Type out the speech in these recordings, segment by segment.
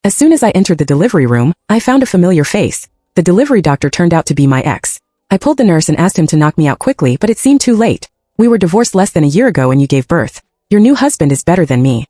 As soon as I entered the delivery room, I found a familiar face. The delivery doctor turned out to be my ex. I pulled the nurse and asked him to knock me out quickly, but it seemed too late. We were divorced less than a year ago and you gave birth. Your new husband is better than me.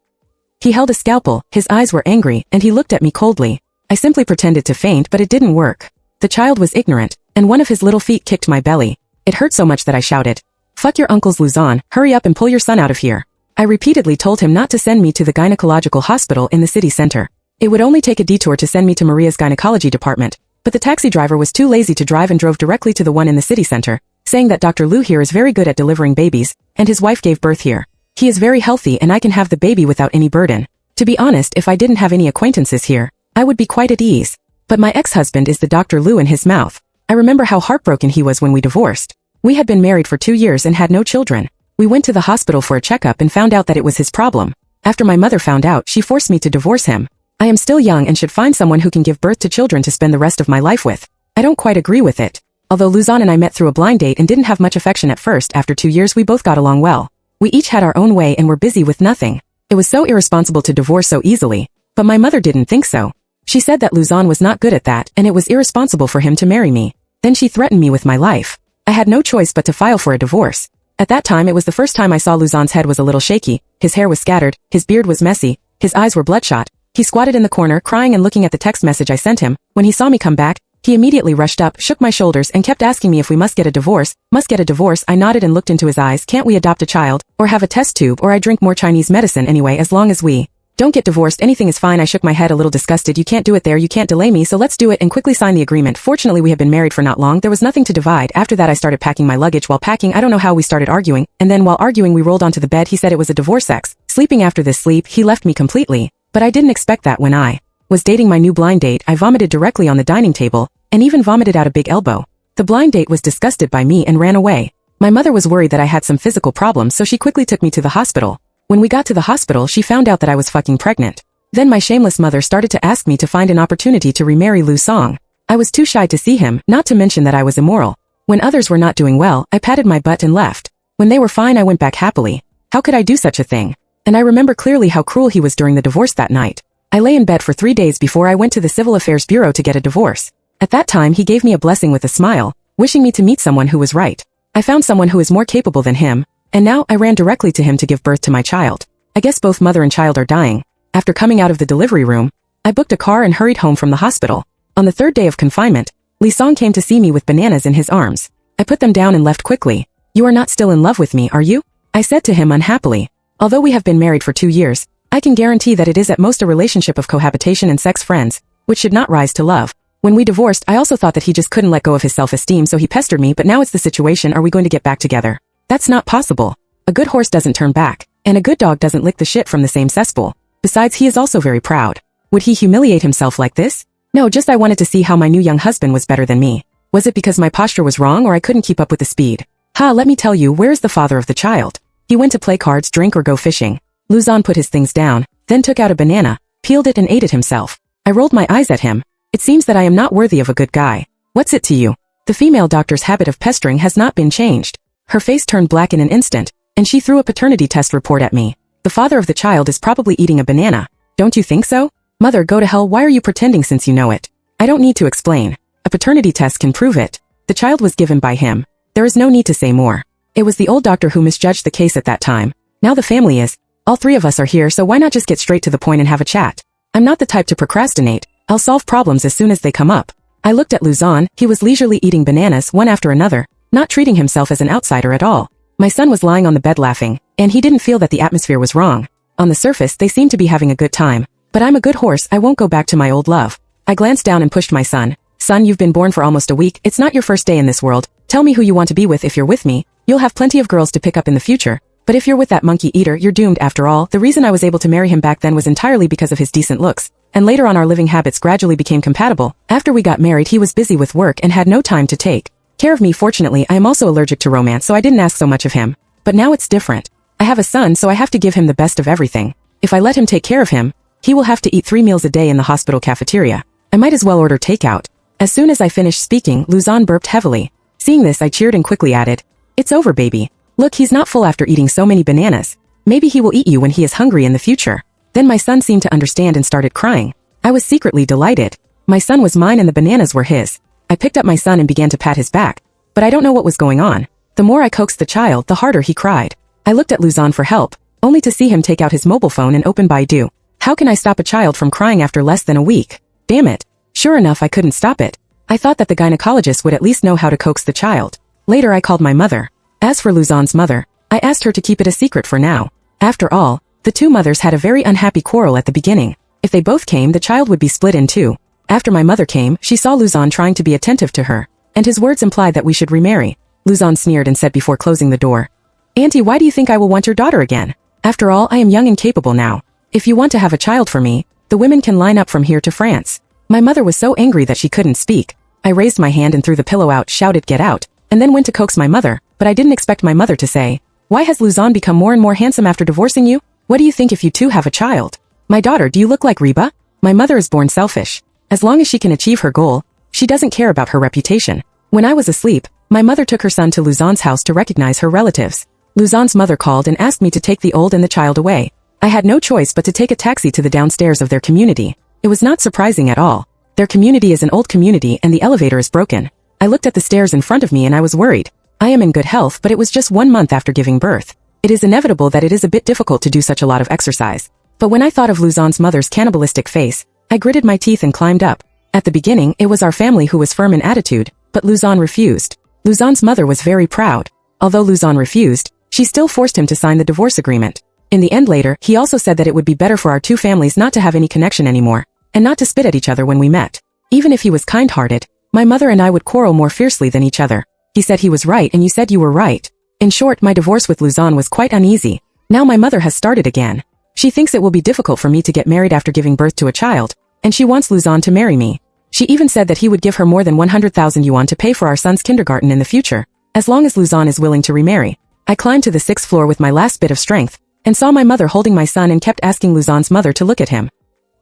He held a scalpel, his eyes were angry, and he looked at me coldly. I simply pretended to faint, but it didn't work. The child was ignorant, and one of his little feet kicked my belly. It hurt so much that I shouted, "Fuck your uncle's Luzon, hurry up and pull your son out of here." I repeatedly told him not to send me to the gynecological hospital in the city center. It would only take a detour to send me to Maria's gynecology department, but the taxi driver was too lazy to drive and drove directly to the one in the city center, saying that Dr. Lu here is very good at delivering babies, and his wife gave birth here. He is very healthy and I can have the baby without any burden. To be honest, if I didn't have any acquaintances here, I would be quite at ease. But my ex-husband is the Dr. Lu in his mouth. I remember how heartbroken he was when we divorced. We had been married for 2 years and had no children. We went to the hospital for a checkup and found out that it was his problem. After my mother found out, she forced me to divorce him. I am still young and should find someone who can give birth to children to spend the rest of my life with. I don't quite agree with it. Although Luzon and I met through a blind date and didn't have much affection at first, after 2 years we both got along well. We each had our own way and were busy with nothing. It was so irresponsible to divorce so easily. But my mother didn't think so. She said that Luzon was not good at that and it was irresponsible for him to marry me. Then she threatened me with my life. I had no choice but to file for a divorce. At that time it was the first time I saw Luzon's head was a little shaky, his hair was scattered, his beard was messy, his eyes were bloodshot. He squatted in the corner crying and looking at the text message I sent him. When he saw me come back, he immediately rushed up, shook my shoulders and kept asking me if we must get a divorce. Must get a divorce? I nodded and looked into his eyes. Can't we adopt a child, or have a test tube, or I drink more Chinese medicine anyway as long as we don't get divorced, anything is fine. I shook my head a little disgusted. You can't do it there, you can't delay me, so let's do it and quickly sign the agreement. Fortunately we had been married for not long, there was nothing to divide. After that I started packing my luggage. While packing I don't know how we started arguing, and then while arguing we rolled onto the bed. He said it was a divorce sex. Sleeping after this sleep, he left me completely. But I didn't expect that. When I was dating my new blind date, I vomited directly on the dining table, and even vomited out a big elbow. The blind date was disgusted by me and ran away. My mother was worried that I had some physical problems, so she quickly took me to the hospital. When we got to the hospital she found out that I was fucking pregnant. Then my shameless mother started to ask me to find an opportunity to remarry Lu Song. I was too shy to see him, not to mention that I was immoral. When others were not doing well, I patted my butt and left. When they were fine I went back happily. How could I do such a thing? And I remember clearly how cruel he was during the divorce that night. I lay in bed for 3 days before I went to the Civil Affairs Bureau to get a divorce. At that time he gave me a blessing with a smile, wishing me to meet someone who was right. I found someone who is more capable than him, and now I ran directly to him to give birth to my child. I guess both mother and child are dying. After coming out of the delivery room, I booked a car and hurried home from the hospital. On the 3rd day of confinement, Li Song came to see me with bananas in his arms. I put them down and left quickly. "You are not still in love with me, are you?" I said to him unhappily. Although we have been married for 2 years, I can guarantee that it is at most a relationship of cohabitation and sex friends, which should not rise to love. When we divorced, I also thought that he just couldn't let go of his self-esteem, so he pestered me, but now it's the situation, are we going to get back together? That's not possible. A good horse doesn't turn back, and a good dog doesn't lick the shit from the same cesspool. Besides, he is also very proud. Would he humiliate himself like this? No, just I wanted to see how my new young husband was better than me. Was it because my posture was wrong or I couldn't keep up with the speed? Let me tell you, where's the father of the child? He went to play cards, drink or go fishing. Luzon put his things down, then took out a banana, peeled it and ate it himself. I rolled my eyes at him. It seems that I am not worthy of a good guy. What's it to you? The female doctor's habit of pestering has not been changed. Her face turned black in an instant, and she threw a paternity test report at me. The father of the child is probably eating a banana. Don't you think so? Mother, go to hell, why are you pretending since you know it? I don't need to explain. A paternity test can prove it. The child was given by him. There is no need to say more. It was the old doctor who misjudged the case at that time. Now the family is. All 3 of us are here, so why not just get straight to the point and have a chat? I'm not the type to procrastinate. I'll solve problems as soon as they come up. I looked at Luzon. He was leisurely eating bananas one after another, not treating himself as an outsider at all. My son was lying on the bed laughing, and he didn't feel that the atmosphere was wrong. On the surface, they seemed to be having a good time. But I'm a good horse, I won't go back to my old love. I glanced down and pushed my son. Son, you've been born for almost a week, it's not your first day in this world. Tell me who you want to be with. If you're with me, you'll have plenty of girls to pick up in the future. But if you're with that monkey eater, you're doomed. After all, the reason I was able to marry him back then was entirely because of his decent looks. And later on our living habits gradually became compatible. After we got married he was busy with work and had no time to take care of me. Fortunately, I am also allergic to romance, so I didn't ask so much of him. But now it's different. I have a son, so I have to give him the best of everything. If I let him take care of him, he will have to eat 3 meals a day in the hospital cafeteria. I might as well order takeout. As soon as I finished speaking, Luzon burped heavily. Seeing this, I cheered and quickly added, "It's over, baby. Look, he's not full after eating so many bananas. Maybe he will eat you when he is hungry in the future." Then my son seemed to understand and started crying. I was secretly delighted. My son was mine and the bananas were his. I picked up my son and began to pat his back, but I don't know what was going on. The more I coaxed the child, the harder he cried. I looked at Luzon for help, only to see him take out his mobile phone and open Baidu. How can I stop a child from crying after less than a week? Damn it. Sure enough, I couldn't stop it. I thought that the gynecologist would at least know how to coax the child. Later I called my mother. As for Luzon's mother, I asked her to keep it a secret for now. After all, the two mothers had a very unhappy quarrel at the beginning. If they both came, the child would be split in two. After my mother came, she saw Luzon trying to be attentive to her, and his words implied that we should remarry. Luzon sneered and said before closing the door, "Auntie, why do you think I will want your daughter again? After all, I am young and capable now. If you want to have a child for me, the women can line up from here to France." My mother was so angry that she couldn't speak. I raised my hand and threw the pillow out, shouted, "Get out," and then went to coax my mother, but I didn't expect my mother to say, "Why has Luzon become more and more handsome after divorcing you? What do you think if you two have a child?" "My daughter, do you look like Reba?" My mother is born selfish. As long as she can achieve her goal, she doesn't care about her reputation. When I was asleep, my mother took her son to Luzon's house to recognize her relatives. Luzon's mother called and asked me to take the old and the child away. I had no choice but to take a taxi to the downstairs of their community. It was not surprising at all. Their community is an old community and the elevator is broken. I looked at the stairs in front of me and I was worried. I am in good health, but it was just 1 month after giving birth. It is inevitable that it is a bit difficult to do such a lot of exercise. But when I thought of Luzon's mother's cannibalistic face, I gritted my teeth and climbed up. At the beginning, it was our family who was firm in attitude, but Luzon refused. Luzon's mother was very proud. Although Luzon refused, she still forced him to sign the divorce agreement. In the end later, he also said that it would be better for our two families not to have any connection anymore, and not to spit at each other when we met. Even if he was kind-hearted, my mother and I would quarrel more fiercely than each other. He said he was right and you said you were right. In short, my divorce with Luzon was quite uneasy. Now my mother has started again. She thinks it will be difficult for me to get married after giving birth to a child, and she wants Luzon to marry me. She even said that he would give her more than 100,000 yuan to pay for our son's kindergarten in the future, as long as Luzon is willing to remarry. I climbed to the 6th floor with my last bit of strength, and saw my mother holding my son and kept asking Luzon's mother to look at him.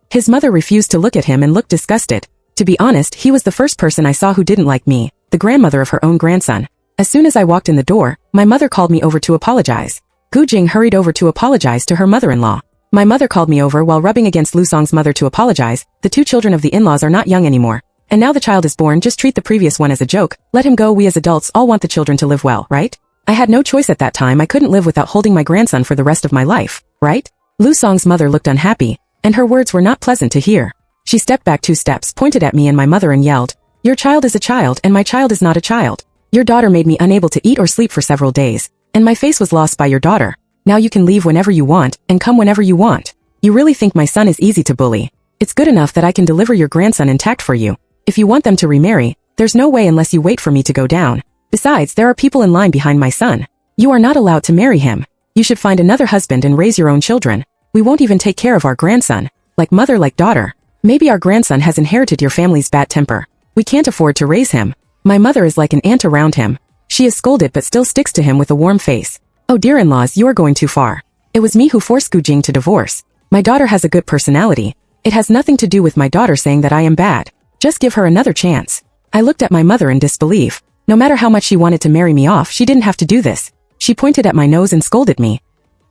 His mother refused to look at him and looked disgusted. To be honest, he was the first person I saw who didn't like me, the grandmother of her own grandson. As soon as I walked in the door, my mother called me over to apologize. Gu Jing hurried over to apologize to her mother-in-law. My mother called me over while rubbing against Lu Song's mother to apologize. The two children of the in-laws are not young anymore. And now the child is born, just treat the previous one as a joke. Let him go, we as adults all want the children to live well, right? I had no choice at that time, I couldn't live without holding my grandson for the rest of my life, right? Lu Song's mother looked unhappy, and her words were not pleasant to hear. She stepped back 2 steps, pointed at me and my mother and yelled, "Your child is a child and my child is not a child. Your daughter made me unable to eat or sleep for several days, and my face was lost by your daughter. Now you can leave whenever you want and come whenever you want. You really think my son is easy to bully? It's good enough that I can deliver your grandson intact for you. If you want them to remarry, there's no way unless you wait for me to go down. Besides, there are people in line behind my son. You are not allowed to marry him. You should find another husband and raise your own children. We won't even take care of our grandson. Like mother, like daughter. Maybe our grandson has inherited your family's bad temper. We can't afford to raise him. My mother is like an aunt around him. She is scolded but still sticks to him with a warm face. Oh dear in-laws, you are going too far. It was me who forced Gu Jing to divorce. My daughter has a good personality. It has nothing to do with my daughter saying that I am bad. Just give her another chance. I looked at my mother in disbelief. No matter how much she wanted to marry me off, she didn't have to do this. She pointed at my nose and scolded me.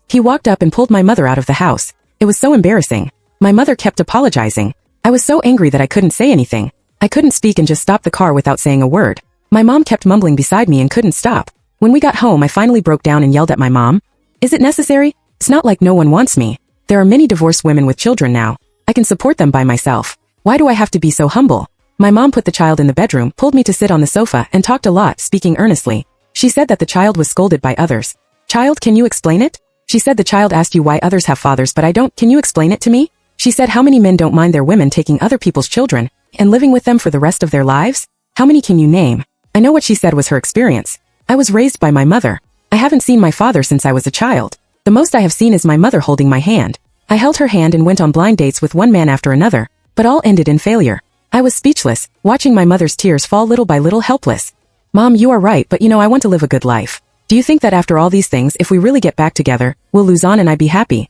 He walked up and pulled my mother out of the house. It was so embarrassing. My mother kept apologizing. I was so angry that I couldn't say anything. I couldn't speak and just stopped the car without saying a word. My mom kept mumbling beside me and couldn't stop. When we got home, I finally broke down and yelled at my mom. Is it necessary? It's not like no one wants me. There are many divorced women with children now. I can support them by myself. Why do I have to be so humble? My mom put the child in the bedroom, pulled me to sit on the sofa, and talked a lot, speaking earnestly. She said that the child was scolded by others. Child, can you explain it? She said the child asked you why others have fathers but I don't. Can you explain it to me? She said how many men don't mind their women taking other people's children and living with them for the rest of their lives? How many can you name? I know what she said was her experience. I was raised by my mother. I haven't seen my father since I was a child. The most I have seen is my mother holding my hand. I held her hand and went on blind dates with one man after another, but all ended in failure. I was speechless, watching my mother's tears fall little by little, helpless. Mom, you are right, but I want to live a good life. Do you think that after all these things, if we really get back together, will Luzon and I be happy?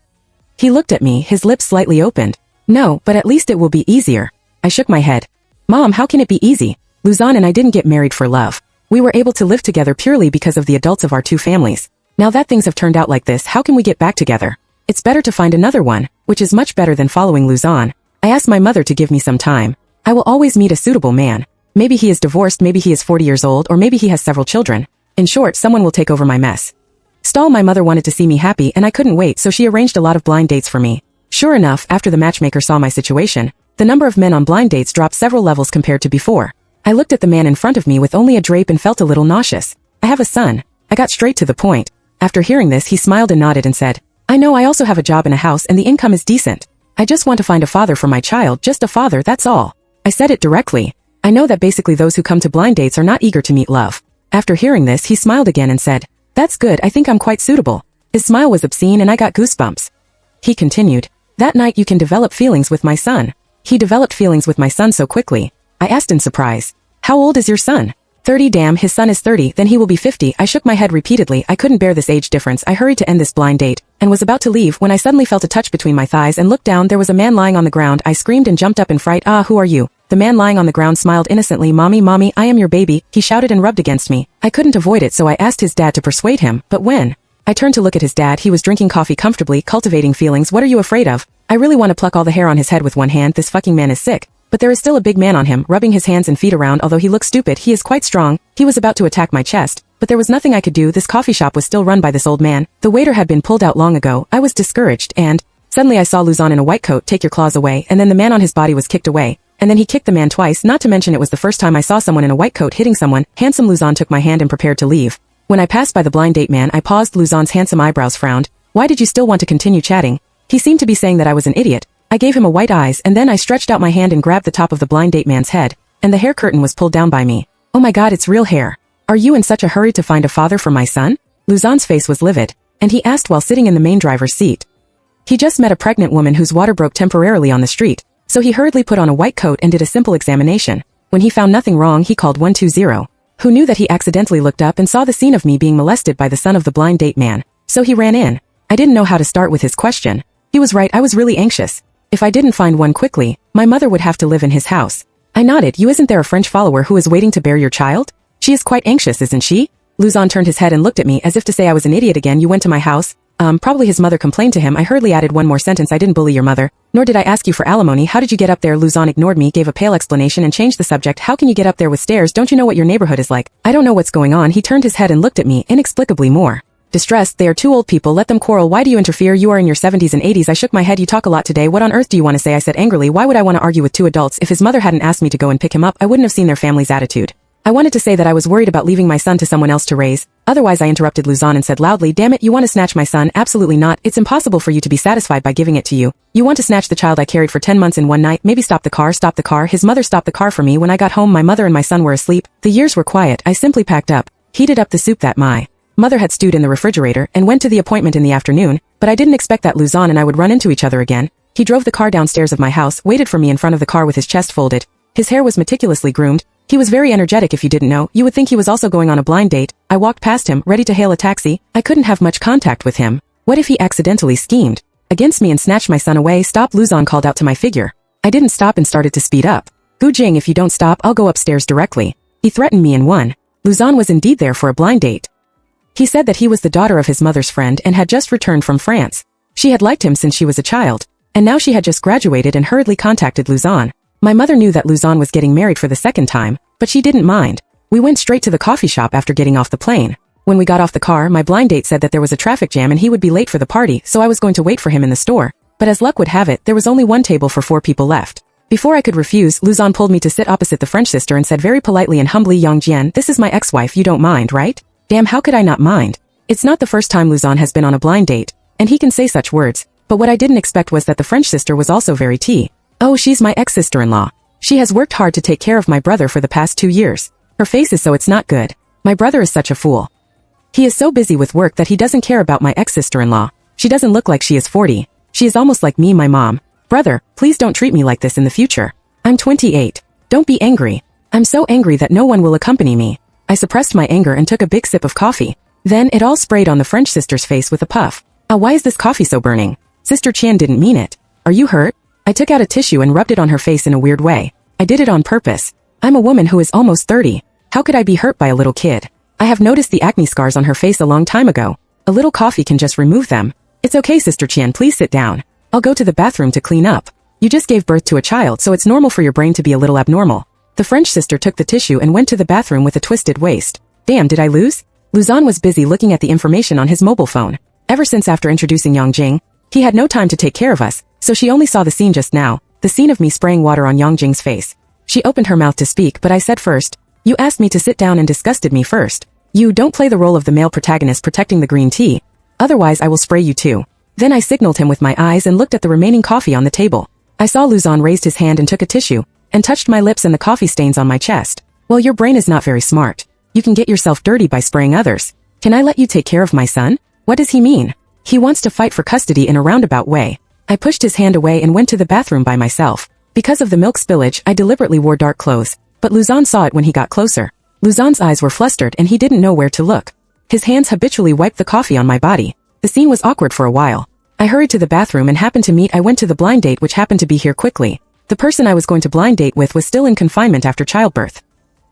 He looked at me, his lips slightly opened. No, but at least it will be easier. I shook my head. Mom, how can it be easy? Luzon and I didn't get married for love. We were able to live together purely because of the adults of our two families. Now that things have turned out like this, how can we get back together? It's better to find another one, which is much better than following Luzon. I asked my mother to give me some time. I will always meet a suitable man. Maybe he is divorced, maybe he is 40 years old, or maybe he has several children. In short, someone will take over my mess. My mother wanted to see me happy and I couldn't wait, so she arranged a lot of blind dates for me. Sure enough, after the matchmaker saw my situation, the number of men on blind dates dropped several levels compared to before. I looked at the man in front of me with only a drape and felt a little nauseous. I have a son. I got straight to the point. After hearing this, he smiled and nodded and said, I know, I also have a job and a house and the income is decent. I just want to find a father for my child, just a father, that's all. I said it directly. I know that basically those who come to blind dates are not eager to meet love. After hearing this, he smiled again and said, That's good, I think I'm quite suitable. His smile was obscene and I got goosebumps. He continued, That night you can develop feelings with my son. He developed feelings with my son so quickly. I asked in surprise, How old is your son? 30. Damn, his son is 30, then he will be 50. I shook my head repeatedly. I couldn't bear this age difference. I hurried to end this blind date, and was about to leave when I suddenly felt a touch between my thighs and looked down. There was a man lying on the ground. I screamed and jumped up in fright. Ah, who are you? The man lying on the ground smiled innocently. Mommy, mommy, I am your baby, he shouted and rubbed against me. I couldn't avoid it, so I asked his dad to persuade him, but when I turned to look at his dad, he was drinking coffee comfortably, cultivating feelings. What are you afraid of? I really want to pluck all the hair on his head with one hand. This fucking man is sick. But there is still a big man on him, rubbing his hands and feet around. Although he looks stupid, he is quite strong. He was about to attack my chest, but there was nothing I could do. This coffee shop was still run by this old man. The waiter had been pulled out long ago. I was discouraged, and suddenly I saw Luzon in a white coat. Take your claws away. And then the man on his body was kicked away. And then he kicked the man twice, not to mention it was the first time I saw someone in a white coat hitting someone. Handsome Luzon took my hand and prepared to leave. When I passed by the blind date man, I paused. Luzon's handsome eyebrows frowned. Why did you still want to continue chatting? He seemed to be saying that I was an idiot. I gave him a white eyes and then I stretched out my hand and grabbed the top of the blind date man's head, and the hair curtain was pulled down by me. Oh my god, it's real hair. Are you in such a hurry to find a father for my son? Luzon's face was livid, and he asked while sitting in the main driver's seat. He just met a pregnant woman whose water broke temporarily on the street, so he hurriedly put on a white coat and did a simple examination. When he found nothing wrong, he called 120. Who knew that he accidentally looked up and saw the scene of me being molested by the son of the blind date man. So he ran in. I didn't know how to start with his question. He was right, I was really anxious. If I didn't find one quickly, my mother would have to live in his house. I nodded. You, isn't there a French follower who is waiting to bear your child? She is quite anxious, isn't she? Luzon turned his head and looked at me as if to say I was an idiot again. You went to my house? Probably his mother complained to him. I hurriedly added one more sentence. I didn't bully your mother, nor did I ask you for alimony. How did you get up there? Luzon ignored me, gave a pale explanation and changed the subject. How can you get up there with stairs? Don't you know what your neighborhood is like? I don't know what's going on. He turned his head and looked at me, inexplicably more distressed. They are two old people, let them quarrel. Why do you interfere? You are in your 70s and 80s. I shook my head. You talk a lot today. What on earth do you want to say? I said angrily. Why would I want to argue with two adults? If his mother hadn't asked me to go and pick him up, I wouldn't have seen their family's attitude. I wanted to say that I was worried about leaving my son to someone else to raise. Otherwise I interrupted Luzon and said loudly, damn it, you want to snatch my son? Absolutely not. It's impossible for you to be satisfied by giving it to you. You want to snatch the child I carried for 10 months in one night. Maybe stop the car. Stop the car. His mother stopped the car for me. When I got home, my mother and my son were asleep. The years were quiet. I simply packed up, heated up the soup that my mother had stewed in the refrigerator, and went to the appointment in the afternoon, but I didn't expect that Luzon and I would run into each other again. He drove the car downstairs of my house, waited for me in front of the car with his chest folded. His hair was meticulously groomed. He was very energetic. If you didn't know, you would think he was also going on a blind date. I walked past him, ready to hail a taxi. I couldn't have much contact with him. What if he accidentally schemed against me and snatched my son away? Stop, Luzon called out to my figure. I didn't stop and started to speed up. Gu Jing, if you don't stop, I'll go upstairs directly. He threatened me in one. Luzon was indeed there for a blind date. He said that he was the daughter of his mother's friend and had just returned from France. She had liked him since she was a child, and now she had just graduated and hurriedly contacted Luzon. My mother knew that Luzon was getting married for the second time, but she didn't mind. We went straight to the coffee shop after getting off the plane. When we got off the car, my blind date said that there was a traffic jam and he would be late for the party, so I was going to wait for him in the store. But as luck would have it, there was only one table for 4 people left. Before I could refuse, Luzon pulled me to sit opposite the French sister and said very politely and humbly, Yang Jian, this is my ex-wife, you don't mind, right? Damn, how could I not mind? It's not the first time Luzon has been on a blind date, and he can say such words, but what I didn't expect was that the French sister was also very tea. Oh, she's my ex-sister-in-law. She has worked hard to take care of my brother for the past 2 years. Her face is so it's not good. My brother is such a fool. He is so busy with work that he doesn't care about my ex-sister-in-law. She doesn't look like she is 40. She is almost like me, my mom. Brother, please don't treat me like this in the future. I'm 28. Don't be angry. I'm so angry that no one will accompany me. I suppressed my anger and took a big sip of coffee. Then it all sprayed on the French sister's face with a puff. Why is this coffee so burning? Sister Qian didn't mean it. Are you hurt? I took out a tissue and rubbed it on her face in a weird way. I did it on purpose. I'm a woman who is almost 30. How could I be hurt by a little kid? I have noticed the acne scars on her face a long time ago. A little coffee can just remove them. It's okay, Sister Qian, please sit down. I'll go to the bathroom to clean up. You just gave birth to a child, so it's normal for your brain to be a little abnormal. The French sister took the tissue and went to the bathroom with a twisted waist. Damn, did I lose? Luzon was busy looking at the information on his mobile phone. Ever since after introducing Yongjing, he had no time to take care of us, so she only saw the scene just now, the scene of me spraying water on Yongjing's face. She opened her mouth to speak, but I said first, "You asked me to sit down and disgusted me first. You don't play the role of the male protagonist protecting the green tea. Otherwise I will spray you too." Then I signaled him with my eyes and looked at the remaining coffee on the table. I saw Luzon raised his hand and took a tissue, and touched my lips and the coffee stains on my chest. Well, your brain is not very smart. You can get yourself dirty by spraying others. Can I let you take care of my son? What does he mean? He wants to fight for custody in a roundabout way. I pushed his hand away and went to the bathroom by myself. Because of the milk spillage, I deliberately wore dark clothes, but Luzon saw it when he got closer. Luzon's eyes were flustered and he didn't know where to look. His hands habitually wiped the coffee on my body. The scene was awkward for a while. I hurried to the bathroom and happened to meet I went to the blind date which happened to be here quickly. The person I was going to blind date with was still in confinement after childbirth.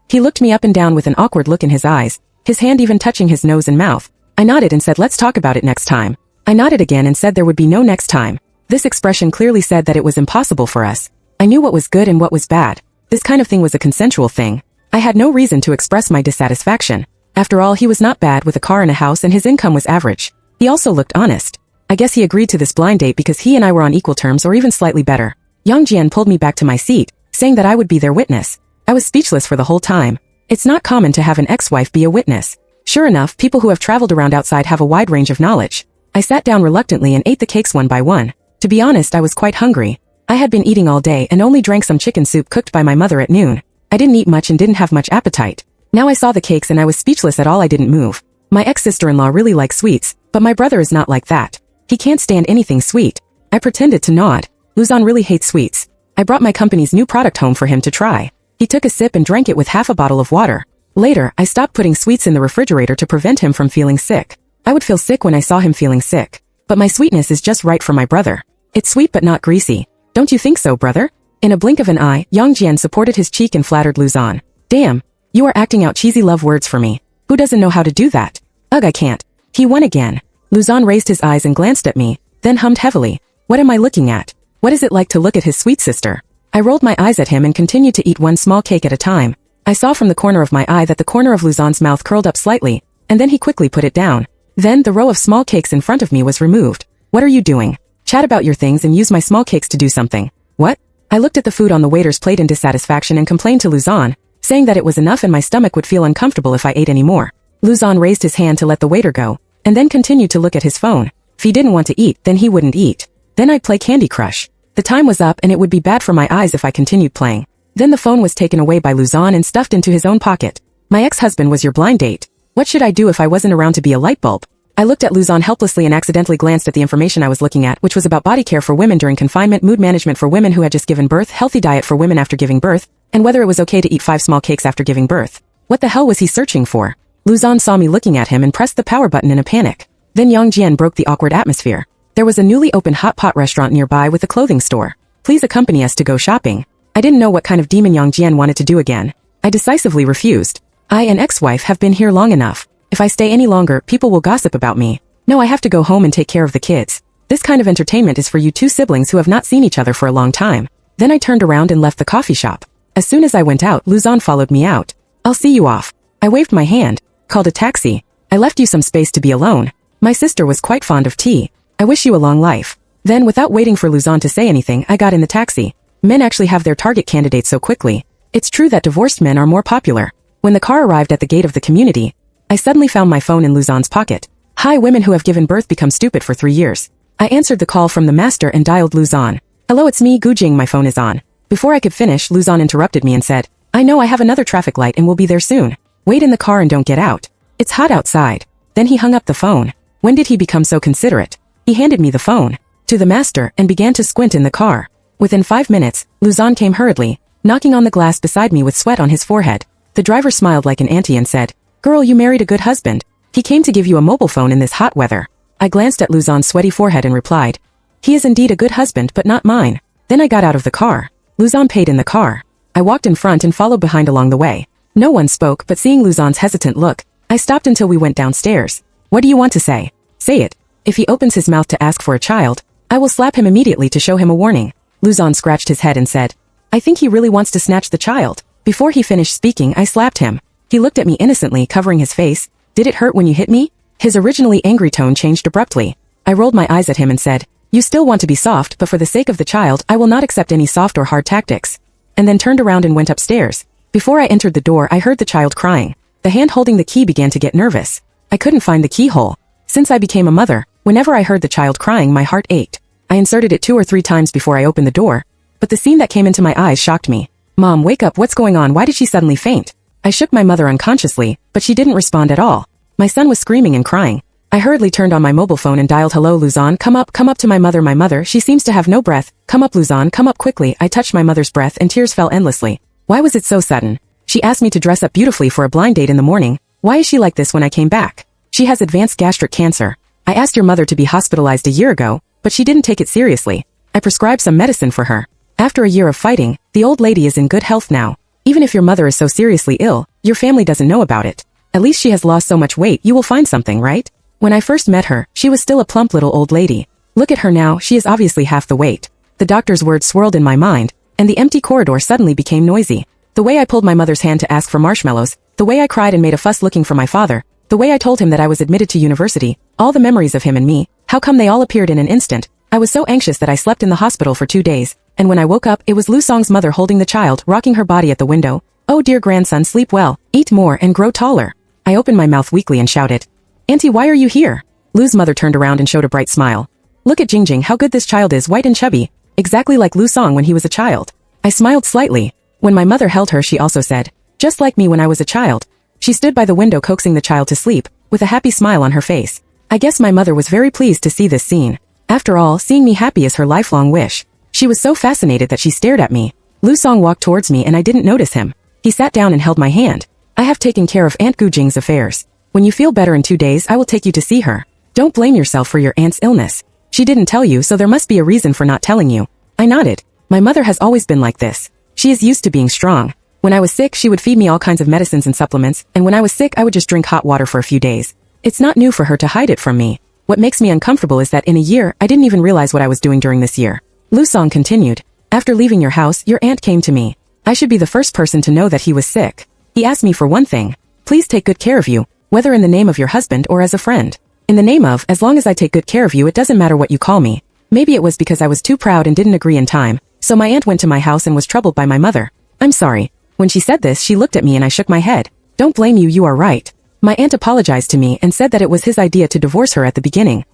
He looked me up and down with an awkward look in his eyes, his hand even touching his nose and mouth. I nodded and said, "Let's talk about it next time." I nodded again and said there would be no next time. This expression clearly said that it was impossible for us. I knew what was good and what was bad. This kind of thing was a consensual thing. I had no reason to express my dissatisfaction. After all, he was not bad with a car and a house and his income was average. He also looked honest. I guess he agreed to this blind date because he and I were on equal terms or even slightly better. Yongjian pulled me back to my seat, saying that I would be their witness. I was speechless for the whole time. It's not common to have an ex-wife be a witness. Sure enough, people who have traveled around outside have a wide range of knowledge. I sat down reluctantly and ate the cakes one by one. To be honest, I was quite hungry. I had been eating all day and only drank some chicken soup cooked by my mother at noon. I didn't eat much and didn't have much appetite. Now I saw the cakes and I was speechless at all. I didn't move. My ex-sister-in-law really likes sweets, but my brother is not like that. He can't stand anything sweet. I pretended to nod. Luzon really hates sweets. I brought my company's new product home for him to try. He took a sip and drank it with half a bottle of water. Later, I stopped putting sweets in the refrigerator to prevent him from feeling sick. I would feel sick when I saw him feeling sick. But my sweetness is just right for my brother. It's sweet but not greasy. Don't you think so, brother? In a blink of an eye, Yongjian supported his cheek and flattered Luzon. Damn, you are acting out cheesy love words for me. Who doesn't know how to do that? Ugh, I can't. He won again. Luzon raised his eyes and glanced at me, then hummed heavily. What am I looking at? What is it like to look at his sweet sister? I rolled my eyes at him and continued to eat one small cake at a time. I saw from the corner of my eye that the corner of Luzon's mouth curled up slightly, and then he quickly put it down. Then the row of small cakes in front of me was removed. What are you doing? Chat about your things and use my small cakes to do something. What? I looked at the food on the waiter's plate in dissatisfaction and complained to Luzon, saying that it was enough and my stomach would feel uncomfortable if I ate any more. Luzon raised his hand to let the waiter go, and then continued to look at his phone. If he didn't want to eat, then he wouldn't eat. Then I'd play Candy Crush. The time was up and it would be bad for my eyes if I continued playing. Then the phone was taken away by Luzon and stuffed into his own pocket. My ex-husband was your blind date. What should I do if I wasn't around to be a light bulb? I looked at Luzon helplessly and accidentally glanced at the information I was looking at, which was about body care for women during confinement, mood management for women who had just given birth, healthy diet for women after giving birth, and whether it was okay to eat 5 small cakes after giving birth. What the hell was he searching for? Luzon saw me looking at him and pressed the power button in a panic. Then Yongjian broke the awkward atmosphere. There was a newly opened hot pot restaurant nearby with a clothing store. Please accompany us to go shopping. I didn't know what kind of demon Yongjian wanted to do again. I decisively refused. I and ex-wife have been here long enough. If I stay any longer, people will gossip about me. No, I have to go home and take care of the kids. This kind of entertainment is for you two siblings who have not seen each other for a long time. Then I turned around and left the coffee shop. As soon as I went out, Luzon followed me out. I'll see you off. I waved my hand, called a taxi. I left you some space to be alone. My sister was quite fond of tea. I wish you a long life. Then, without waiting for Luzon to say anything, I got in the taxi. Men actually have their target candidates so quickly. It's true that divorced men are more popular. When the car arrived at the gate of the community, I suddenly found my phone in Luzon's pocket. Hi, women who have given birth become stupid for 3 years. I answered the call from the master and dialed Luzon. Hello, it's me, Gujing, my phone is on. Before I could finish, Luzon interrupted me and said, I know I have another traffic light and will be there soon. Wait in the car and don't get out. It's hot outside. Then he hung up the phone. When did he become so considerate? He handed me the phone to the master and began to squint in the car. Within 5 minutes, Luzon came hurriedly, knocking on the glass beside me with sweat on his forehead. The driver smiled like an auntie and said, Girl, you married a good husband. He came to give you a mobile phone in this hot weather. I glanced at Luzon's sweaty forehead and replied, He is indeed a good husband but not mine. Then I got out of the car. Luzon paid in the car. I walked in front and followed behind along the way. No one spoke, but seeing Luzon's hesitant look, I stopped until we went downstairs. What do you want to say? Say it. If he opens his mouth to ask for a child, I will slap him immediately to show him a warning. Luzon scratched his head and said, I think he really wants to snatch the child. Before he finished speaking, I slapped him. He looked at me innocently, covering his face. Did it hurt when you hit me? His originally angry tone changed abruptly. I rolled my eyes at him and said, you still want to be soft, but for the sake of the child, I will not accept any soft or hard tactics. And then turned around and went upstairs. Before I entered the door, I heard the child crying. The hand holding the key began to get nervous. I couldn't find the keyhole. Since I became a mother, whenever I heard the child crying, my heart ached. I inserted it 2 or 3 times before I opened the door. But the scene that came into my eyes shocked me. Mom, wake up, what's going on? Why did she suddenly faint? I shook my mother unconsciously, but she didn't respond at all. My son was screaming and crying. I hurriedly turned on my mobile phone and dialed, hello Luzon, come up to my mother, she seems to have no breath. Come up Luzon, come up quickly. I touched my mother's breath and tears fell endlessly. Why was it so sudden? She asked me to dress up beautifully for a blind date in the morning. Why is she like this when I came back? She has advanced gastric cancer. I asked your mother to be hospitalized a year ago, but she didn't take it seriously. I prescribed some medicine for her. After a year of fighting, the old lady is in good health now. Even if your mother is so seriously ill, your family doesn't know about it. At least she has lost so much weight, you will find something, right? When I first met her, she was still a plump little old lady. Look at her now, she is obviously half the weight. The doctor's words swirled in my mind, and the empty corridor suddenly became noisy. The way I pulled my mother's hand to ask for marshmallows, the way I cried and made a fuss looking for my father, the way I told him that I was admitted to university, all the memories of him and me, how come they all appeared in an instant? I was so anxious that I slept in the hospital for 2 days, and when I woke up, it was Lusong's mother holding the child, rocking her body at the window. Oh dear grandson, sleep well, eat more and grow taller. I opened my mouth weakly and shouted, Auntie, why are you here? Lu's mother turned around and showed a bright smile. Look at Jingjing, how good this child is, white and chubby, exactly like Lusong when he was a child. I smiled slightly. When my mother held her, she also said, just like me when I was a child. She stood by the window coaxing the child to sleep, with a happy smile on her face. I guess my mother was very pleased to see this scene. After all, seeing me happy is her lifelong wish. She was so fascinated that she stared at me. Lusong walked towards me and I didn't notice him. He sat down and held my hand. I have taken care of Aunt Gujing's affairs. When you feel better in 2 days, I will take you to see her. Don't blame yourself for your aunt's illness. She didn't tell you, so there must be a reason for not telling you. I nodded. My mother has always been like this. She is used to being strong. When I was sick, she would feed me all kinds of medicines and supplements, and when I was sick, I would just drink hot water for a few days. It's not new for her to hide it from me. What makes me uncomfortable is that in a year, I didn't even realize what I was doing during this year. Lusong continued. After leaving your house, your aunt came to me. I should be the first person to know that he was sick. He asked me for one thing. Please take good care of you, whether in the name of your husband or as a friend. In the name of, as long as I take good care of you, it doesn't matter what you call me. Maybe it was because I was too proud and didn't agree in time, so my aunt went to my house and was troubled by my mother. I'm sorry. When she said this, she looked at me and I shook my head. Don't blame you, you are right. My aunt apologized to me and said that it was his idea to divorce her at the beginning.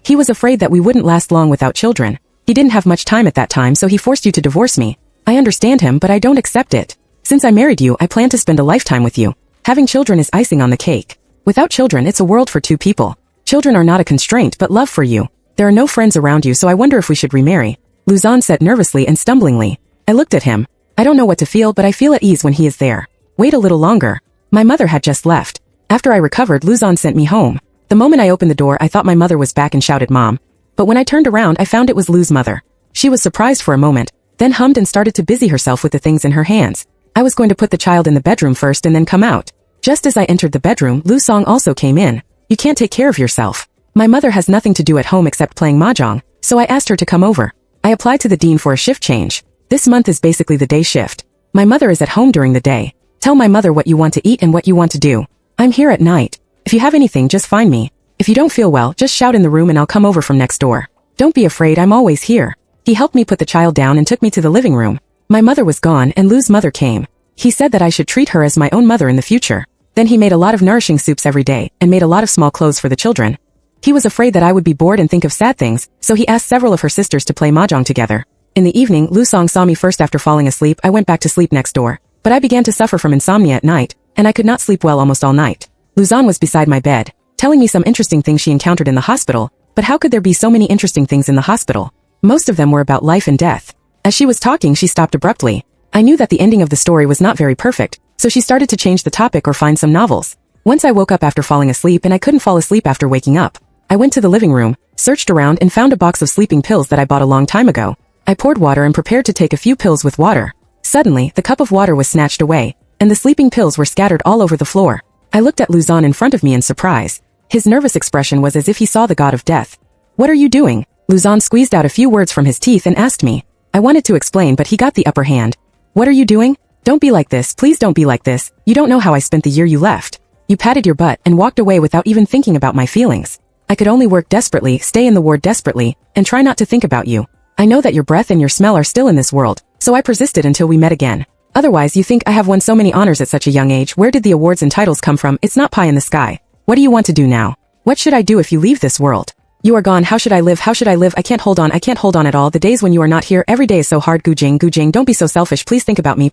He was afraid that we wouldn't last long without children. He didn't have much time at that time, so he forced you to divorce me. I understand him, but I don't accept it. Since I married you, I plan to spend a lifetime with you. Having children is icing on the cake. Without children, it's a world for 2 people. Children are not a constraint, but love for you. There are no friends around you, so I wonder if we should remarry. Luzon said nervously and stumblingly. I looked at him. I don't know what to feel, but I feel at ease when he is there. Wait a little longer. My mother had just left. After I recovered, Luzon sent me home. The moment I opened the door, I thought my mother was back and shouted Mom. But when I turned around, I found it was Lu's mother. She was surprised for a moment, then hummed and started to busy herself with the things in her hands. I was going to put the child in the bedroom first and then come out. Just as I entered the bedroom, Lusong also came in. You can't take care of yourself. My mother has nothing to do at home except playing mahjong, so I asked her to come over. I applied to the dean for a shift change. This month is basically the day shift. My mother is at home during the day. Tell my mother what you want to eat and what you want to do. I'm here at night. If you have anything, just find me. If you don't feel well, just shout in the room and I'll come over from next door. Don't be afraid, I'm always here. He helped me put the child down and took me to the living room. My mother was gone and Lu's mother came. He said that I should treat her as my own mother in the future. Then he made a lot of nourishing soups every day and made a lot of small clothes for the children. He was afraid that I would be bored and think of sad things, so he asked several of her sisters to play mahjong together. In the evening, Lusong saw me first after falling asleep. I went back to sleep next door. But I began to suffer from insomnia at night, and I could not sleep well almost all night. Luzon was beside my bed, telling me some interesting things she encountered in the hospital, but how could there be so many interesting things in the hospital? Most of them were about life and death. As she was talking, she stopped abruptly. I knew that the ending of the story was not very perfect, so she started to change the topic or find some novels. Once I woke up after falling asleep and I couldn't fall asleep after waking up. I went to the living room, searched around and found a box of sleeping pills that I bought a long time ago. I poured water and prepared to take a few pills with water. Suddenly, the cup of water was snatched away, and the sleeping pills were scattered all over the floor. I looked at Luzon in front of me in surprise. His nervous expression was as if he saw the god of death. What are you doing? Luzon squeezed out a few words from his teeth and asked me. I wanted to explain but he got the upper hand. What are you doing? Don't be like this, please don't be like this. You don't know how I spent the year you left. You patted your butt and walked away without even thinking about my feelings. I could only work desperately, stay in the ward desperately, and try not to think about you. I know that your breath and your smell are still in this world, so I persisted until we met again. Otherwise you think I have won so many honors at such a young age. Where did the awards and titles come from? It's not pie in the sky. What do you want to do now? What should I do if you leave this world? You are gone, how should I live, how should I live? I can't hold on at all. The days when you are not here, every day is so hard. Gujing, don't be so selfish, please think about me,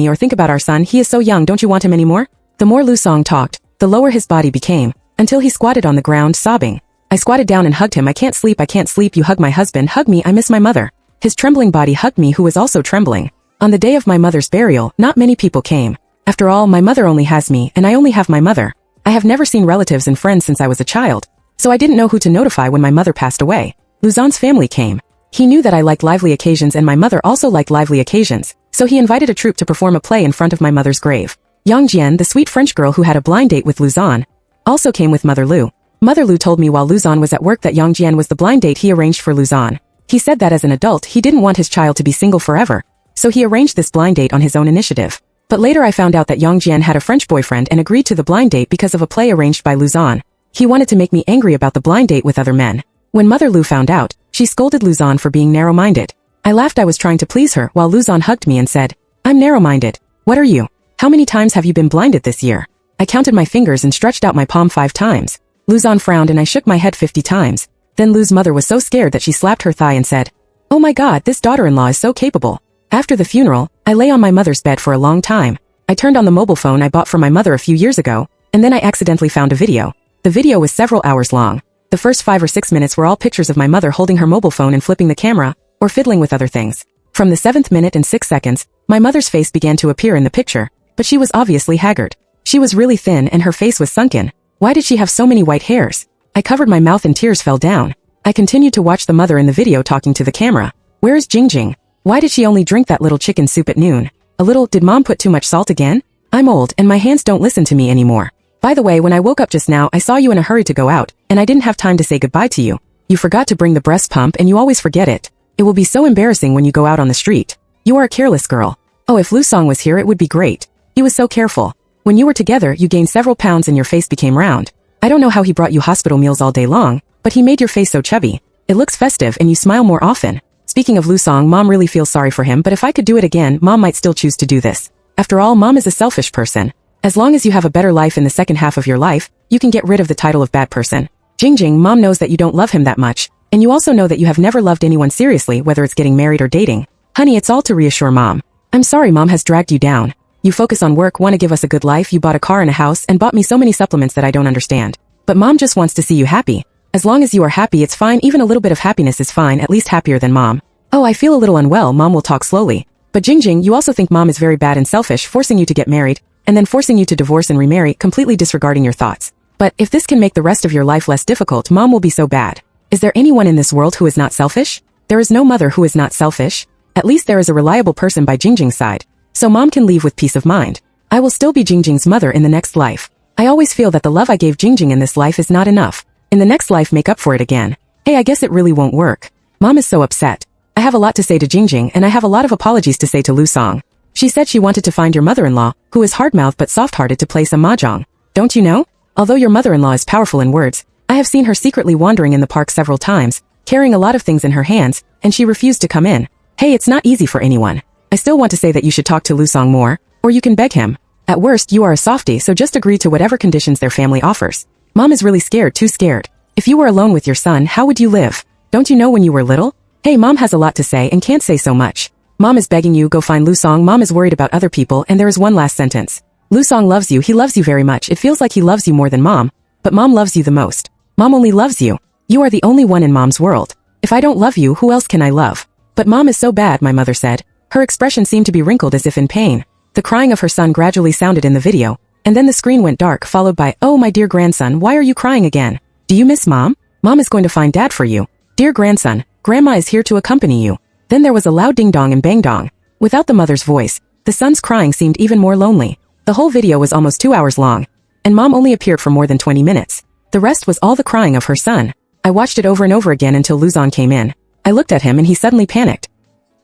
or think about our son, he is so young, don't you want him anymore? The more Lu Song talked, the lower his body became, until he squatted on the ground, sobbing. I squatted down and hugged him. I can't sleep, you hug my husband, hug me, I miss my mother. His trembling body hugged me, who was also trembling. On the day of my mother's burial, not many people came. After all, my mother only has me, and I only have my mother. I have never seen relatives and friends since I was a child, so I didn't know who to notify when my mother passed away. Luzon's family came. He knew that I liked lively occasions and my mother also liked lively occasions, so he invited a troupe to perform a play in front of my mother's grave. Yang Jian, the sweet French girl who had a blind date with Luzon, also came with Mother Lu. Mother Lu told me while Luzon was at work that Yang Jian was the blind date he arranged for Luzon. He said that as an adult he didn't want his child to be single forever, so he arranged this blind date on his own initiative. But later I found out that Yang Jian had a French boyfriend and agreed to the blind date because of a play arranged by Luzon. He wanted to make me angry about the blind date with other men. When Mother Lu found out, she scolded Luzon for being narrow-minded. I laughed. I was trying to please her while Luzon hugged me and said, "I'm narrow-minded. What are you? How many times have you been blinded this year?" I counted my fingers and stretched out my palm 5 times. Luzon frowned and I shook my head 50 times. Then Lu's mother was so scared that she slapped her thigh and said, "Oh my god, this daughter-in-law is so capable." After the funeral, I lay on my mother's bed for a long time. I turned on the mobile phone I bought for my mother a few years ago, and then I accidentally found a video. The video was several hours long. The first 5 or 6 minutes were all pictures of my mother holding her mobile phone and flipping the camera, or fiddling with other things. From the 7th minute and 6 seconds, my mother's face began to appear in the picture, but she was obviously haggard. She was really thin and her face was sunken. Why did she have so many white hairs? I covered my mouth and tears fell down. I continued to watch the mother in the video talking to the camera. Where is Jingjing? Why did she only drink that little chicken soup at noon? A little, did mom put too much salt again? I'm old and my hands don't listen to me anymore. By the way, when I woke up just now I saw you in a hurry to go out, and I didn't have time to say goodbye to you. You forgot to bring the breast pump and you always forget it. It will be so embarrassing when you go out on the street. You are a careless girl. Oh, if Lu Song was here it would be great. He was so careful. When you were together you gained several pounds and your face became round. I don't know how he brought you hospital meals all day long, but he made your face so chubby. It looks festive and you smile more often. Speaking of Lu Song, mom really feels sorry for him, but if I could do it again, mom might still choose to do this. After all, mom is a selfish person. As long as you have a better life in the second half of your life, you can get rid of the title of bad person. Jingjing, mom knows that you don't love him that much, and you also know that you have never loved anyone seriously, whether it's getting married or dating. Honey, it's all to reassure mom. I'm sorry mom has dragged you down. You focus on work, want to give us a good life, you bought a car and a house, and bought me so many supplements that I don't understand. But mom just wants to see you happy. As long as you are happy it's fine, even a little bit of happiness is fine, at least happier than mom. Oh, I feel a little unwell, mom will talk slowly. But Jingjing, you also think mom is very bad and selfish, forcing you to get married, and then forcing you to divorce and remarry, completely disregarding your thoughts. But if this can make the rest of your life less difficult, mom will be so bad. Is there anyone in this world who is not selfish? There is no mother who is not selfish. At least there is a reliable person by Jingjing's side. So mom can leave with peace of mind. I will still be Jingjing's mother in the next life. I always feel that the love I gave Jingjing in this life is not enough. In the next life make up for it again. Hey, I guess it really won't work. Mom is so upset. I have a lot to say to Jingjing and I have a lot of apologies to say to Lu Song. She said she wanted to find your mother-in-law, who is hard-mouthed but soft-hearted, to play some mahjong. Don't you know? Although your mother-in-law is powerful in words, I have seen her secretly wandering in the park several times, carrying a lot of things in her hands, and she refused to come in. Hey, it's not easy for anyone. I still want to say that you should talk to Lu Song more, or you can beg him. At worst, you are a softie, so just agree to whatever conditions their family offers. Mom is really scared, too scared. If you were alone with your son, how would you live? Don't you know when you were little? Hey, mom has a lot to say and can't say so much. Mom is begging you, go find Lu Song. Mom is worried about other people, and there is one last sentence. Lu Song loves you, he loves you very much. It feels like he loves you more than mom, but mom loves you the most. Mom only loves you. You are the only one in mom's world. If I don't love you, who else can I love? But mom is so bad, my mother said. Her expression seemed to be wrinkled as if in pain. The crying of her son gradually sounded in the video, and then the screen went dark, followed by, "Oh, my dear grandson, why are you crying again? Do you miss mom? Mom is going to find dad for you. Dear grandson, grandma is here to accompany you." Then there was a loud ding-dong and bang-dong. Without the mother's voice, the son's crying seemed even more lonely. The whole video was almost 2 hours long, and mom only appeared for more than 20 minutes. The rest was all the crying of her son. I watched it over and over again until Luzon came in. I looked at him and he suddenly panicked.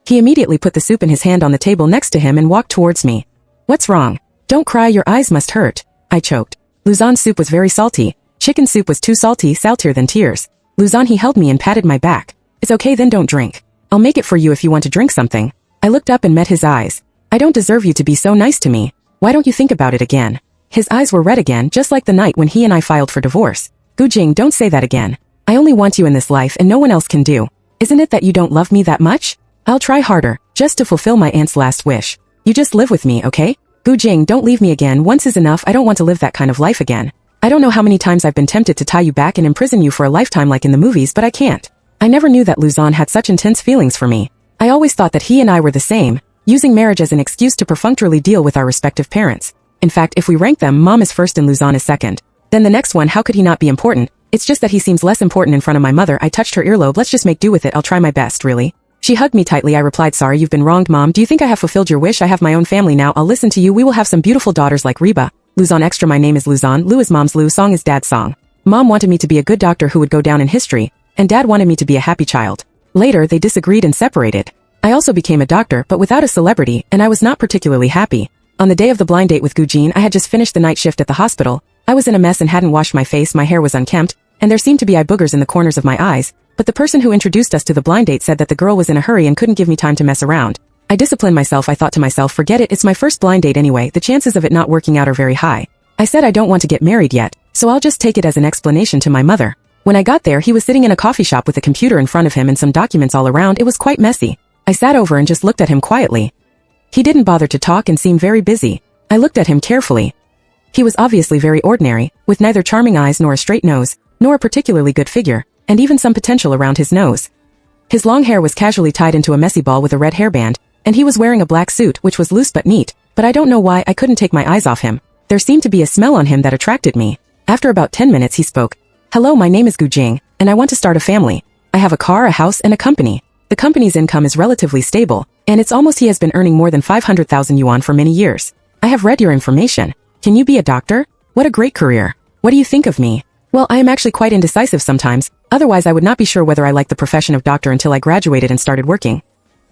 He immediately put the soup in his hand on the table next to him and walked towards me. What's wrong? Don't cry, your eyes must hurt. I choked. Luzon's soup was very salty. Chicken soup was too salty, saltier than tears. Luzon, he held me and patted my back. It's okay, then don't drink. I'll make it for you if you want to drink something. I looked up and met his eyes. I don't deserve you to be so nice to me. Why don't you think about it again? His eyes were red again, just like the night when he and I filed for divorce. Gujing, don't say that again. I only want you in this life and no one else can do. Isn't it that you don't love me that much? I'll try harder, just to fulfill my aunt's last wish. You just live with me, okay? Gujing, don't leave me again, once is enough, I don't want to live that kind of life again. I don't know how many times I've been tempted to tie you back and imprison you for a lifetime like in the movies, but I can't. I never knew that Luzon had such intense feelings for me. I always thought that he and I were the same, using marriage as an excuse to perfunctorily deal with our respective parents. In fact, if we rank them, Mom is first and Luzon is second. Then the next one, how could he not be important? It's just that he seems less important in front of my mother. I touched her earlobe. Let's just make do with it, I'll try my best, really. She hugged me tightly. I replied, sorry, you've been wronged, Mom. Do you think I have fulfilled your wish? I have my own family now. I'll listen to you. We will have some beautiful daughters like Reba. Luzon extra, my name is Luzon. Lu is Mom's Lu. Song is Dad's song. Mom wanted me to be a good doctor who would go down in history, and Dad wanted me to be a happy child. Later, they disagreed and separated. I also became a doctor, but without a celebrity, and I was not particularly happy. On the day of the blind date with Gujin, I had just finished the night shift at the hospital. I was in a mess and hadn't washed my face, my hair was unkempt, and there seemed to be eye boogers in the corners of my eyes, but the person who introduced us to the blind date said that the girl was in a hurry and couldn't give me time to mess around. I disciplined myself. I thought to myself, forget it, it's my first blind date anyway, the chances of it not working out are very high. I said I don't want to get married yet, so I'll just take it as an explanation to my mother. When I got there, he was sitting in a coffee shop with a computer in front of him and some documents all around. It was quite messy. I sat over and just looked at him quietly. He didn't bother to talk and seemed very busy. I looked at him carefully. He was obviously very ordinary, with neither charming eyes nor a straight nose, nor a particularly good figure, and even some potential around his nose. His long hair was casually tied into a messy ball with a red hairband, and he was wearing a black suit which was loose but neat, but I don't know why I couldn't take my eyes off him. There seemed to be a smell on him that attracted me. After about 10 minutes he spoke. Hello, my name is Gujing, and I want to start a family. I have a car, a house, and a company. The company's income is relatively stable, and it's almost he has been earning more than 500,000 yuan for many years. I have read your information. Can you be a doctor? What a great career. What do you think of me? Well, I am actually quite indecisive sometimes, otherwise I would not be sure whether I like the profession of doctor until I graduated and started working.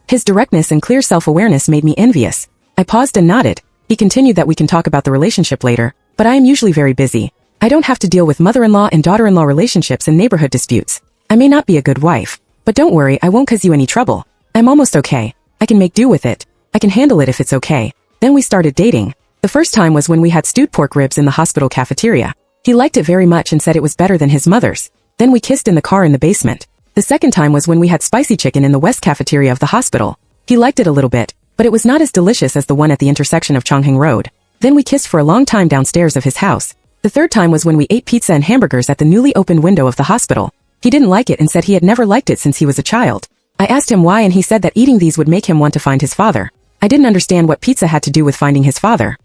His directness and clear self-awareness made me envious. I paused and nodded. He continued that we can talk about the relationship later, but I am usually very busy. I don't have to deal with mother-in-law and daughter-in-law relationships and neighborhood disputes. I may not be a good wife, but don't worry, I won't cause you any trouble. I'm almost okay. I can make do with it. I can handle it if it's okay. Then we started dating. The first time was when we had stewed pork ribs in the hospital cafeteria. He liked it very much and said it was better than his mother's. Then we kissed in the car in the basement. The second time was when we had spicy chicken in the west cafeteria of the hospital. He liked it a little bit, but it was not as delicious as the one at the intersection of Chongqing Road. Then we kissed for a long time downstairs of his house. The third time was when we ate pizza and hamburgers at the newly opened window of the hospital. He didn't like it and said he had never liked it since he was a child. I asked him why and he said that eating these would make him want to find his father. I didn't understand what pizza had to do with finding his father.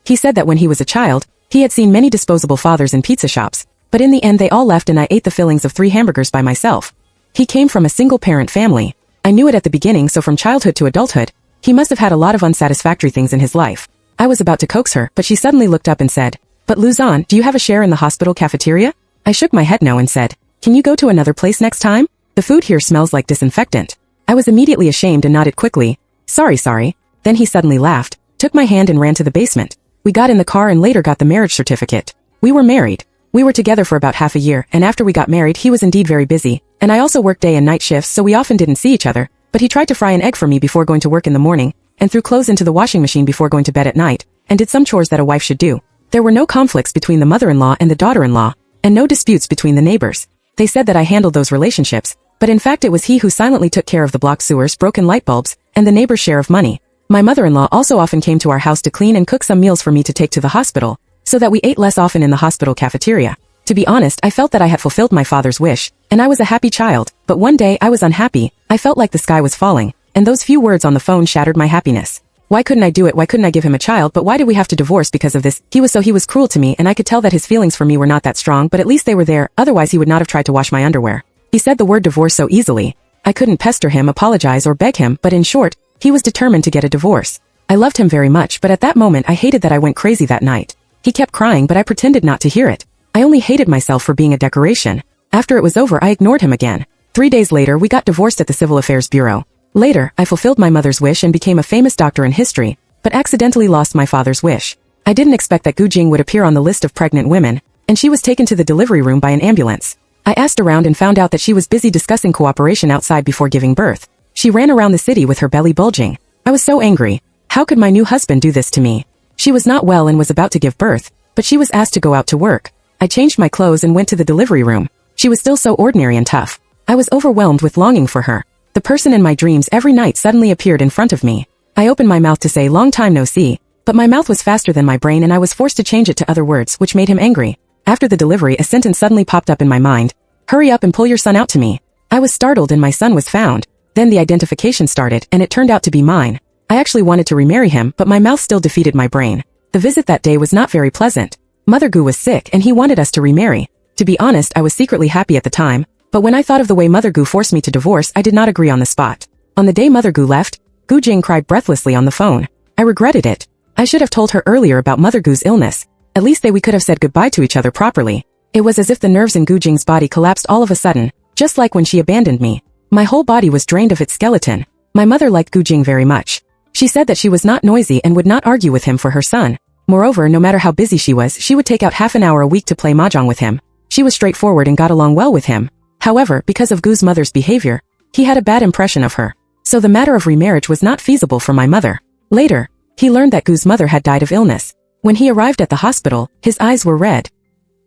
He said that when he was a child, he had seen many disposable fathers in pizza shops, but in the end they all left and I ate the fillings of 3 hamburgers by myself. He came from a single-parent family. I knew it at the beginning, so from childhood to adulthood, he must have had a lot of unsatisfactory things in his life. I was about to coax her, but she suddenly looked up and said, "But Luzon, do you have a share in the hospital cafeteria?" I shook my head no and said, "Can you go to another place next time? The food here smells like disinfectant." I was immediately ashamed and nodded quickly. Sorry. Then he suddenly laughed, took my hand and ran to the basement. We got in the car and later got the marriage certificate. We were married. We were together for about half a year, and after we got married he was indeed very busy, and I also worked day and night shifts so we often didn't see each other, but he tried to fry an egg for me before going to work in the morning, and threw clothes into the washing machine before going to bed at night, and did some chores that a wife should do. There were no conflicts between the mother-in-law and the daughter-in-law, and no disputes between the neighbors. They said that I handled those relationships, but in fact it was he who silently took care of the blocked sewers, broken light bulbs, and the neighbor's share of money. My mother-in-law also often came to our house to clean and cook some meals for me to take to the hospital, so that we ate less often in the hospital cafeteria. To be honest, I felt that I had fulfilled my father's wish, and I was a happy child, but one day I was unhappy. I felt like the sky was falling, and those few words on the phone shattered my happiness. Why couldn't I do it? Why couldn't I give him a child? But why did we have to divorce because of this? He was cruel to me, and I could tell that his feelings for me were not that strong, but at least they were there, otherwise he would not have tried to wash my underwear. He said the word divorce so easily. I couldn't pester him, apologize, or beg him, but in short, he was determined to get a divorce. I loved him very much, but at that moment I hated that I went crazy that night. He kept crying, but I pretended not to hear it. I only hated myself for being a decoration. After it was over, I ignored him again. 3 days later, we got divorced at the Civil Affairs Bureau. Later, I fulfilled my mother's wish and became a famous doctor in history, but accidentally lost my father's wish. I didn't expect that Gu Jing would appear on the list of pregnant women, and she was taken to the delivery room by an ambulance. I asked around and found out that she was busy discussing cooperation outside before giving birth. She ran around the city with her belly bulging. I was so angry. How could my new husband do this to me? She was not well and was about to give birth, but she was asked to go out to work. I changed my clothes and went to the delivery room. She was still so ordinary and tough. I was overwhelmed with longing for her. The person in my dreams every night suddenly appeared in front of me. I opened my mouth to say long time no see, but my mouth was faster than my brain and I was forced to change it to other words which made him angry. After the delivery, a sentence suddenly popped up in my mind. Hurry up and pull your son out to me. I was startled and my son was found. Then the identification started and it turned out to be mine. I actually wanted to remarry him, but my mouth still defeated my brain. The visit that day was not very pleasant. Mother Gu was sick and he wanted us to remarry. To be honest, I was secretly happy at the time, but when I thought of the way Mother Gu forced me to divorce, I did not agree on the spot. On the day Mother Gu left, Gu Jing cried breathlessly on the phone. I regretted it. I should have told her earlier about Mother Gu's illness. At least we could have said goodbye to each other properly. It was as if the nerves in Gu Jing's body collapsed all of a sudden, just like when she abandoned me. My whole body was drained of its skeleton. My mother liked Gu Jing very much. She said that she was not noisy and would not argue with him for her son. Moreover, no matter how busy she was, she would take out half an hour a week to play mahjong with him. She was straightforward and got along well with him. However, because of Gu's mother's behavior, he had a bad impression of her. So the matter of remarriage was not feasible for my mother. Later, he learned that Gu's mother had died of illness. When he arrived at the hospital, his eyes were red.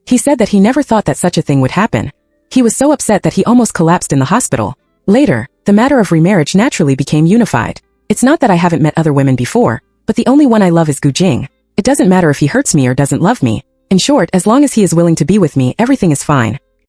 He said that he never thought that such a thing would happen. He was so upset that he almost collapsed in the hospital. Later, the matter of remarriage naturally became unified. It's not that I haven't met other women before, but the only one I love is Gu Jing. It doesn't matter if he hurts me or doesn't love me. In short, as long as he is willing to be with me, everything is fine.